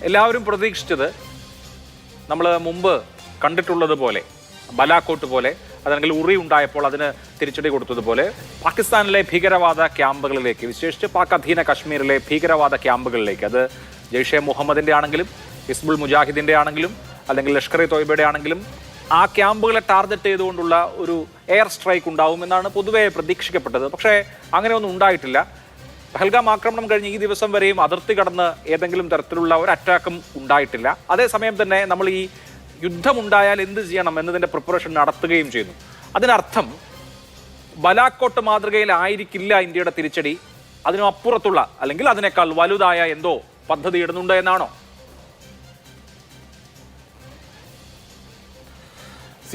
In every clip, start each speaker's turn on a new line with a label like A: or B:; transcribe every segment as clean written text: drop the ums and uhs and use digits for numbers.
A: എല്ലാവരും പ്രതീക്ഷിച്ചത് നമ്മൾ മുമ്പ് കണ്ടിട്ടുള്ളത് പോലെ ബലാക്കോട്ട് പോലെ അതല്ലെങ്കിൽ ഉറി ഉണ്ടായപ്പോൾ അതിന് തിരിച്ചടി കൊടുത്തതുപോലെ പാകിസ്ഥാനിലെ ഭീകരവാദ ക്യാമ്പുകളിലേക്ക്, വിശേഷിച്ച് പാക് അധീന കശ്മീരിലെ ഭീകരവാദ ക്യാമ്പുകളിലേക്ക്, അത് ജെയ്ഷെ മുഹമ്മദിൻ്റെ ആണെങ്കിലും ഹിസ്ബുൾ മുജാഹിദിൻ്റെ ആണെങ്കിലും അല്ലെങ്കിൽ ലഷ്കർ ഇ തോയ്ബയുടെ ആണെങ്കിലും ആ ക്യാമ്പുകളെ ടാർഗറ്റ് ചെയ്തുകൊണ്ടുള്ള ഒരു എയർ സ്ട്രൈക്ക് ഉണ്ടാവുമെന്നാണ് പൊതുവെ പ്രതീക്ഷിക്കപ്പെട്ടത്. പക്ഷേ അങ്ങനെയൊന്നും ഉണ്ടായിട്ടില്ല. പഹൽഗാം ആക്രമണം കഴിഞ്ഞ് ഈ ദിവസം വരെയും അതിർത്തി കടന്ന് ഏതെങ്കിലും തരത്തിലുള്ള ഒരു അറ്റാക്കും ഉണ്ടായിട്ടില്ല. അതേസമയം തന്നെ നമ്മൾ ഈ യുദ്ധമുണ്ടായാൽ എന്ത് ചെയ്യണം എന്നതിൻ്റെ പ്രിപ്പറേഷൻ നടത്തുകയും ചെയ്യുന്നു. അതിനർത്ഥം ബലാക്കോട്ട് മാതൃകയിലായിരിക്കില്ല ഇന്ത്യയുടെ തിരിച്ചടി, അതിനും അപ്പുറത്തുള്ള അല്ലെങ്കിൽ അതിനേക്കാൾ വലുതായ എന്തോ പദ്ധതി ഇടുന്നുണ്ട് എന്നാണോ?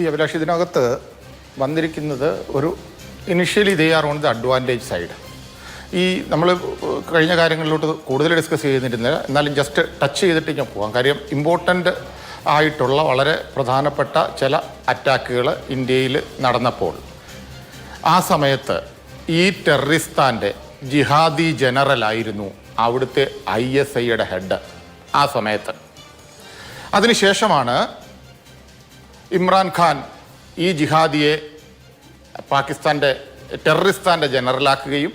B: അഭിലാഷ്, ഇതിനകത്ത് വന്നിരിക്കുന്നത് ഒരു initially they are on the advantage side. ഈ നമ്മൾ കഴിഞ്ഞ കാര്യങ്ങളിലോട്ട് കൂടുതൽ ഡിസ്കസ് ചെയ്യുന്നിരുന്നില്ല, എന്നാലും ജസ്റ്റ് ടച്ച് ചെയ്തിട്ട് ഞാൻ പോകാം. കാര്യം ഇമ്പോർട്ടൻ്റ് ആയിട്ടുള്ള വളരെ പ്രധാനപ്പെട്ട ചില അറ്റാക്കുകൾ ഇന്ത്യയിൽ നടന്നപ്പോൾ ആ സമയത്ത് ഈ ടെററിസ്ഥാൻ്റെ ജിഹാദി ജനറലായിരുന്നു അവിടുത്തെ ISIയുടെ ഹെഡ് ആ സമയത്ത്. അതിനുശേഷമാണ് ഇമ്രാൻഖാൻ ഈ ജിഹാദിയെ പാകിസ്ഥാൻ്റെ ടെററിസ്ഥാൻ്റെ ജനറലാക്കുകയും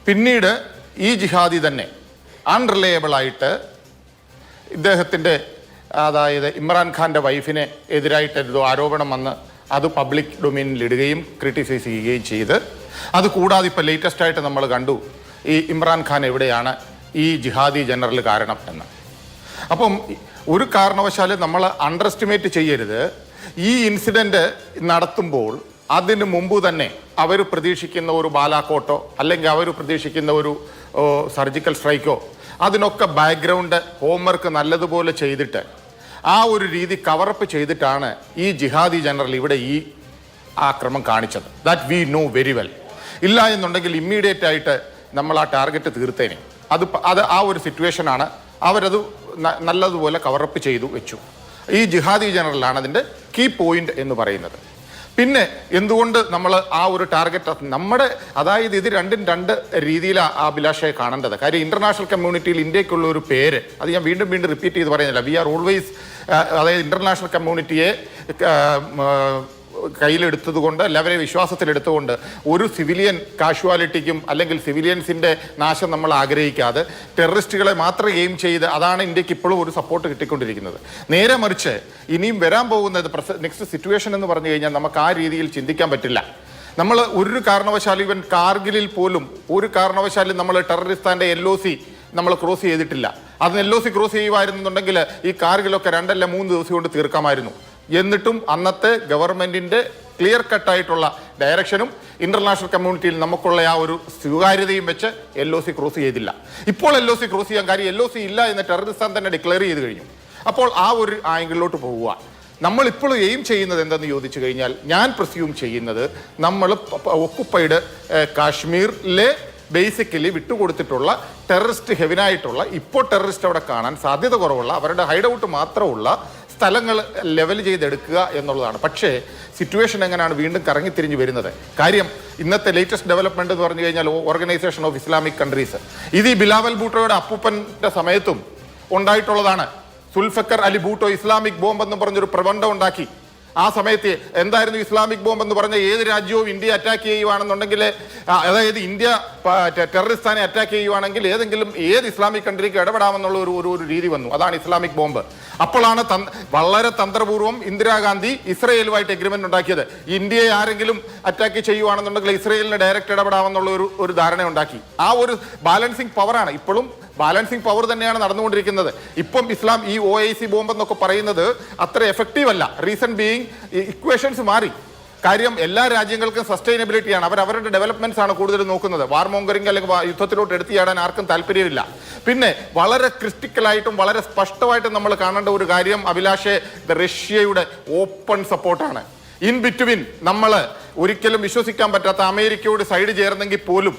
B: പിന്നീട് ഈ ജിഹാദി തന്നെ അൺറിലയബിളായിട്ട് ഇദ്ദേഹത്തിൻ്റെ, അതായത് ഇമ്രാൻഖാൻ്റെ വൈഫിനെ എതിരായിട്ട് എന്തോ ആരോപണം വന്ന് അത് പബ്ലിക് ഡൊമൈനിലിടുകയും ക്രിട്ടിസൈസ് ചെയ്യുകയും ചെയ്ത്, അതുകൂടാതെ ഇപ്പോൾ ലേറ്റസ്റ്റായിട്ട് നമ്മൾ കണ്ടു ഈ ഇമ്രാൻഖാൻ എവിടെയാണ് ഈ ജിഹാദി ജനറൽ കാരണം എന്ന്. അപ്പം ഒരു കാരണവശാലും നമ്മൾ അണ്ടർ എസ്റ്റിമേറ്റ് ചെയ്യരുത്. ഈ ഇൻസിഡൻറ്റ് നടത്തുമ്പോൾ അതിന് മുമ്പ് തന്നെ അവർ പ്രതീക്ഷിക്കുന്ന ഒരു ബാലാക്കോട്ടോ അല്ലെങ്കിൽ അവർ പ്രതീക്ഷിക്കുന്ന ഒരു സർജിക്കൽ സ്ട്രൈക്കോ അതിനൊക്കെ ബാക്ക്ഗ്രൗണ്ട് ഹോംവർക്ക് നല്ലതുപോലെ ചെയ്തിട്ട് ആ ഒരു രീതി കവറപ്പ് ചെയ്തിട്ടാണ് ഈ ജിഹാദി ജനറൽ ഇവിടെ ഈ ആക്രമണം കാണിച്ചത്. That we know very well. ഇല്ല എന്നുണ്ടെങ്കിൽ ഇമ്മീഡിയറ്റ് ആയിട്ട് നമ്മൾ ആ ടാർഗറ്റ് തീർത്തേനെ. അത് ആ ഒരു സിറ്റുവേഷനാണ്. അവരത് നല്ലതുപോലെ കവറപ്പ് ചെയ്തു വെച്ചു. ഈ ജിഹാദി ജനറലാണ് അതിൻ്റെ കീ പോയിന്റ് എന്ന് പറയുന്നത്. പിന്നെ എന്തുകൊണ്ട് നമ്മൾ ആ ഒരു ടാർഗറ്റ് നമ്മുടെ, അതായത് ഇത് രണ്ടും രണ്ട് രീതിയിലാണ് അഭിലാഷയെ കാണേണ്ടത്. കാര്യം ഇൻ്റർനാഷണൽ കമ്മ്യൂണിറ്റിയിൽ ഇന്ത്യക്കുള്ള ഒരു പേര്, അത് ഞാൻ വീണ്ടും വീണ്ടും റിപ്പീറ്റ് ചെയ്ത് പറയുന്നില്ല. വി ആർ ഓൾവേസ്, അതായത് ഇൻ്റർനാഷണൽ കമ്മ്യൂണിറ്റിയെ കയ്യിലെടുത്തതുകൊണ്ട് അല്ല അവരെ വിശ്വാസത്തിലെടുത്തുകൊണ്ട് ഒരു സിവിലിയൻ കാഷ്വാലിറ്റിക്കും അല്ലെങ്കിൽ സിവിലിയൻസിൻ്റെ നാശം നമ്മൾ ആഗ്രഹിക്കാതെ ടെററിസ്റ്റുകളെ മാത്രം എയിം ചെയ്ത് അതാണ് ഇന്ത്യക്ക് ഇപ്പോഴും ഒരു സപ്പോർട്ട് കിട്ടിക്കൊണ്ടിരിക്കുന്നത്. നേരെ മറിച്ച് ഇനിയും വരാൻ പോകുന്നത് നെക്സ്റ്റ് സിറ്റുവേഷൻ എന്ന് പറഞ്ഞു കഴിഞ്ഞാൽ നമുക്ക് ആ രീതിയിൽ ചിന്തിക്കാൻ പറ്റില്ല. നമ്മൾ ഒരു കാരണവശാലും ഇവൻ കാർഗിലിൽ പോലും ഒരു കാരണവശാലും നമ്മൾ ടെററിസ്ഥാൻ്റെ LOC നമ്മൾ ക്രോസ് ചെയ്തിട്ടില്ല. അതിന് LOC ക്രോസ് ചെയ്യുമായിരുന്നുണ്ടെങ്കിൽ ഈ കാർഗിലൊക്കെ 2 അല്ല 3 ദിവസം കൊണ്ട് തീർക്കാമായിരുന്നു. എന്നിട്ടും അന്നത്തെ ഗവൺമെൻറ്റിൻ്റെ ക്ലിയർ കട്ടായിട്ടുള്ള ഡയറക്ഷനും ഇൻ്റർനാഷണൽ കമ്മ്യൂണിറ്റിയിൽ നമുക്കുള്ള ആ ഒരു സ്വീകാര്യതയും വെച്ച് LOC ക്രോസ് ചെയ്തില്ല. ഇപ്പോൾ LOC ക്രോസ് ചെയ്യാൻ കാര്യം LOC ഇല്ല എന്ന് ടെററിസ്ഥാൻ തന്നെ ഡിക്ലെയർ ചെയ്ത് കഴിഞ്ഞു. അപ്പോൾ ആ ഒരു ആംഗിളിലോട്ട് പോവുക. നമ്മളിപ്പോൾ എയിം ചെയ്യുന്നത് എന്തെന്ന് ചോദിച്ചു കഴിഞ്ഞാൽ ഞാൻ പ്രിസ്യൂം ചെയ്യുന്നത് നമ്മൾ ഒക്കുപ്പൈഡ് കാശ്മീരിലെ ബേസിക്കലി വിട്ടുകൊടുത്തിട്ടുള്ള ടെററിസ്റ്റ് ഹെവിനായിട്ടുള്ള ഇപ്പോൾ ടെററിസ്റ്റ് അവിടെ കാണാൻ സാധ്യത കുറവുള്ള അവരുടെ ഹൈഡ് ഔട്ട് മാത്രമുള്ള സ്ഥലങ്ങൾ ലെവൽ ചെയ്തെടുക്കുക എന്നുള്ളതാണ്. പക്ഷേ സിറ്റുവേഷൻ എങ്ങനെയാണ് വീണ്ടും കറങ്ങിത്തിരിഞ്ഞ് വരുന്നത്? കാര്യം ഇന്നത്തെ ലേറ്റസ്റ്റ് ഡെവലപ്മെന്റ് എന്ന് പറഞ്ഞു കഴിഞ്ഞാൽ ഓർഗനൈസേഷൻ ഓഫ് ഇസ്ലാമിക് കൺട്രീസ്, ഇത് ഈ ബിലാവൽ ഭൂട്ടോയുടെ അപ്പൂപ്പൻ്റെ സമയത്തും ഉണ്ടായിട്ടുള്ളതാണ്. സുൽഫക്കർ അലി ഭൂട്ടോ ഇസ്ലാമിക് ബോംബ് എന്ന് പറഞ്ഞൊരു പ്രബന്ധം ഉണ്ടാക്കി. ആ സമയത്ത് എന്തായിരുന്നു ഇസ്ലാമിക് ബോംബ് എന്ന് പറഞ്ഞാൽ ഏത് രാജ്യവും ഇന്ത്യ അറ്റാക്ക് ചെയ്യുവാണെന്നുണ്ടെങ്കിൽ, അതായത് ഇന്ത്യ ടെററിസ്ഥാനെ അറ്റാക്ക് ചെയ്യുവാണെങ്കിൽ ഏത് ഇസ്ലാമിക് കൺട്രിക്ക് ഇടപെടാമെന്നുള്ള ഒരു രീതി വന്നു. അതാണ് ഇസ്ലാമിക് ബോംബ്. അപ്പോഴാണ് വളരെ തന്ത്രപൂർവ്വം ഇന്ദിരാഗാന്ധി ഇസ്രയേലുമായിട്ട് എഗ്രിമെന്റ് ഉണ്ടാക്കിയത്. ഇന്ത്യയെ ആരെങ്കിലും അറ്റാക്ക് ചെയ്യുവാണെന്നുണ്ടെങ്കിൽ ഇസ്രയേലിന് ഡയറക്റ്റ് ഇടപെടാമെന്നുള്ള ഒരു ധാരണ ഉണ്ടാക്കി. ആ ഒരു ബാലൻസിങ് പവറാണ് ഇപ്പോഴും, ബാലൻസിങ് പവർ തന്നെയാണ് നടന്നുകൊണ്ടിരിക്കുന്നത്. ഇപ്പം ഇസ്ലാം ഈ OIC ബോംബ് എന്നൊക്കെ പറയുന്നത് അത്ര എഫക്റ്റീവ് അല്ല. റീസൺ ബീയിങ് ഇക്വേഷൻസ് മാറി. കാര്യം എല്ലാ രാജ്യങ്ങൾക്കും സസ്റ്റൈനബിലിറ്റിയാണ്, അവരുടെ ഡെവലപ്മെന്റ്സ് ആണ് കൂടുതൽ നോക്കുന്നത്. വാർമോങ്കറിംഗ് അല്ലെങ്കിൽ യുദ്ധത്തിലോട്ട് എടുത്തിയാടാൻ ആർക്കും താല്പര്യമില്ല. പിന്നെ വളരെ ക്രിട്ടിക്കലായിട്ടും വളരെ സ്പഷ്ടമായിട്ടും നമ്മൾ കാണേണ്ട ഒരു കാര്യം അഭിലാഷെ, റഷ്യയുടെ ഓപ്പൺ സപ്പോർട്ടാണ്. ഇൻ ബിറ്റ്വീൻ നമ്മൾ ഒരിക്കലും വിശ്വസിക്കാൻ പറ്റാത്ത അമേരിക്കയോട് സൈഡ് ചേർന്നെങ്കിൽ പോലും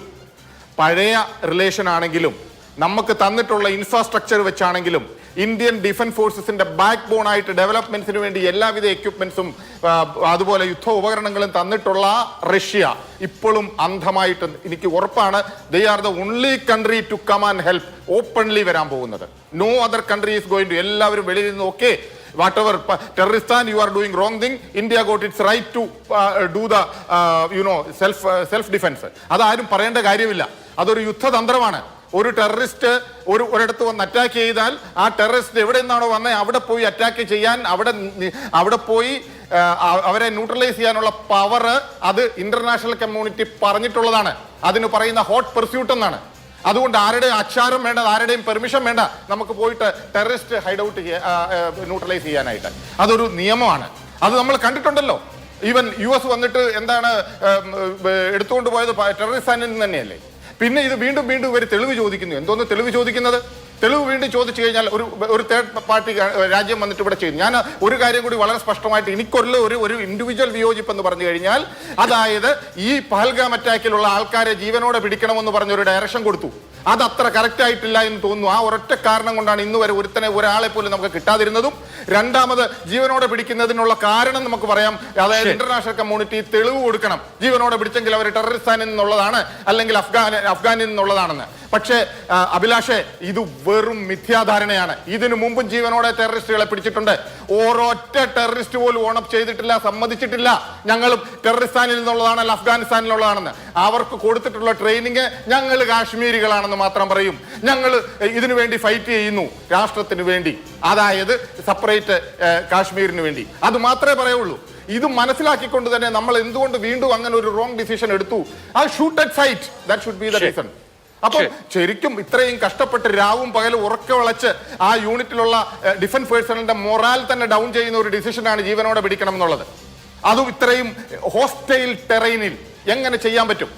B: പഴയ റിലേഷൻ ആണെങ്കിലും നമുക്ക് തന്നിട്ടുള്ള ഇൻഫ്രാസ്ട്രക്ചർ വെച്ചാണെങ്കിലും ഇന്ത്യൻ ഡിഫൻസ് ഫോഴ്സസിന്റെ ബാക്ക് ബോൺ ആയിട്ട് ഡെവലപ്മെന്റ്സിന് വേണ്ടി എല്ലാവിധ എക്യുപ്മെന്റ്സും അതുപോലെ യുദ്ധ ഉപകരണങ്ങളും തന്നിട്ടുള്ള റഷ്യ ഇപ്പോഴും അന്ധമായിട്ട് എനിക്ക് ഉറപ്പാണ് they are the only country to come and help openly വരാൻ പോകുന്നത്. No other country is going to. എല്ലാവരും വെളിയിൽ നിന്ന് okay whatever terroristan you are doing wrong thing, India got its right to do the self defense. അതാരും പറയേണ്ട കാര്യമില്ല. അതൊരു യുദ്ധതന്ത്രമാണ്. ഒരു ടെററിസ്റ്റ് ഒരിടത്ത് വന്ന് അറ്റാക്ക് ചെയ്താൽ ആ ടെററിസ്റ്റ് എവിടെ നിന്നാണോ വന്നത് അവിടെ പോയി അറ്റാക്ക് ചെയ്യാൻ, അവിടെ പോയി അവരെ ന്യൂട്രലൈസ് ചെയ്യാനുള്ള പവർ അത് ഇന്റർനാഷണൽ കമ്മ്യൂണിറ്റി പറഞ്ഞിട്ടുള്ളതാണ്. അതിന് പറയുന്ന ഹോട്ട് പെർസ്യൂട്ട് എന്നാണ്. അതുകൊണ്ട് ആരുടെയും അച്ചാരം വേണ്ട, ആരുടെയും പെർമിഷൻ വേണ്ട നമുക്ക് പോയിട്ട് ടെററിസ്റ്റ് ഹൈഡ് ഔട്ട് ന്യൂട്രലൈസ് ചെയ്യാനായിട്ട്. അതൊരു നിയമമാണ്. അത് നമ്മൾ കണ്ടിട്ടുണ്ടല്ലോ. ഈവൻ US വന്നിട്ട് എന്താണ് എടുത്തുകൊണ്ട് പോയത് ടെററിസ്റ്റാനിൽ നിന്ന് തന്നെയല്ലേ. പിന്നെ ഇത് വീണ്ടും വീണ്ടും ഇവർ തെളിവ് ചോദിക്കുന്നു. എന്തോന്ന് തെളിവ് ചോദിക്കുന്നത്? തെളിവ് വീണ്ടും ചോദിച്ചു കഴിഞ്ഞാൽ ഒരു തേർഡ് പാർട്ടി രാജ്യം വന്നിട്ട് ഇവിടെ ചെയ്യും. ഞാൻ ഒരു കാര്യം കൂടി വളരെ സ്പഷ്ടമായിട്ട് എനിക്കൊരു ഒരു ഇൻഡിവിജ്വൽ വിയോജിപ്പ് എന്ന് പറഞ്ഞു കഴിഞ്ഞാൽ, അതായത് ഈ പഹൽഗാം അറ്റാക്കിലുള്ള ആൾക്കാരെ ജീവനോടെ പിടിക്കണമെന്ന് പറഞ്ഞൊരു ഡയറക്ഷൻ കൊടുത്തു. അത് അത്ര കറക്റ്റ് ആയിട്ടില്ല എന്ന് തോന്നുന്നു. ആ ഒരൊറ്റ കാരണം കൊണ്ടാണ് ഇന്ന് വരെ ഒരാളെ പോലും നമുക്ക് കിട്ടാതിരുന്നതും. രണ്ടാമത് ജീവനോടെ പിടിക്കുന്നതിനുള്ള കാരണം നമുക്ക് പറയാം, അതായത് ഇന്റർനാഷണൽ കമ്മ്യൂണിറ്റി തെളിവ് കൊടുക്കണം, ജീവനോടെ പിടിച്ചെങ്കിൽ അവർ ടെററിസ്റ്റാനിൽ നിന്നുള്ളതാണ് അല്ലെങ്കിൽ അഫ്ഗാനിൽ നിന്നുള്ളതാണെന്ന്. പക്ഷേ അഭിലാഷേ, ഇത് വെറും മിഥ്യാധാരണയാണ്. ഇതിനു മുമ്പും ജീവനോടെ ടെററിസ്റ്റുകളെ പിടിച്ചിട്ടുണ്ട്. ഓരൊറ്റ ടെററിസ്റ്റ് പോലും ഓണപ്പ് ചെയ്തിട്ടില്ല, സമ്മതിച്ചിട്ടില്ല ഞങ്ങളും ടെററിസ്റ്റാനിൽ നിന്നുള്ളതാണ് അല്ല അഫ്ഗാനിസ്ഥാനിലുള്ളതാണെന്ന്. അവർക്ക് കൊടുത്തിട്ടുള്ള ട്രെയിനിങ് ഞങ്ങൾ കാശ്മീരികളാണെന്ന് മാത്രം പറയും. ഞങ്ങൾ ഇതിനു വേണ്ടി ഫൈറ്റ് ചെയ്യുന്നു, രാഷ്ട്രത്തിന് വേണ്ടി, അതായത് സെപ്പറേറ്റ് കാശ്മീരിന് വേണ്ടി. അത് മാത്രമേ പറയുള്ളൂ. ഇത് മനസ്സിലാക്കിക്കൊണ്ട് തന്നെ നമ്മൾ എന്തുകൊണ്ട് വീണ്ടും അങ്ങനെ ഒരു റോങ് ഡിസിഷൻ എടുത്തു? ആ shoot at sight, that should be the reason. അപ്പൊ ശരിക്കും ഇത്രയും കഷ്ടപ്പെട്ട് രാവും പകലും ഉറക്കെ വളച്ച് ആ യൂണിറ്റിലുള്ള ഡിഫൻസ് പേഴ്സണലിന്റെ മൊറാൽ തന്നെ ഡൗൺ ചെയ്യുന്ന ഒരു ഡിസിഷനാണ് ജീവനോടെ പിടിക്കണം എന്നുള്ളത്. അതും ഇത്രയും ഹോസ്റ്റൈൽ ടെറൈനിൽ എങ്ങനെ ചെയ്യാൻ പറ്റും?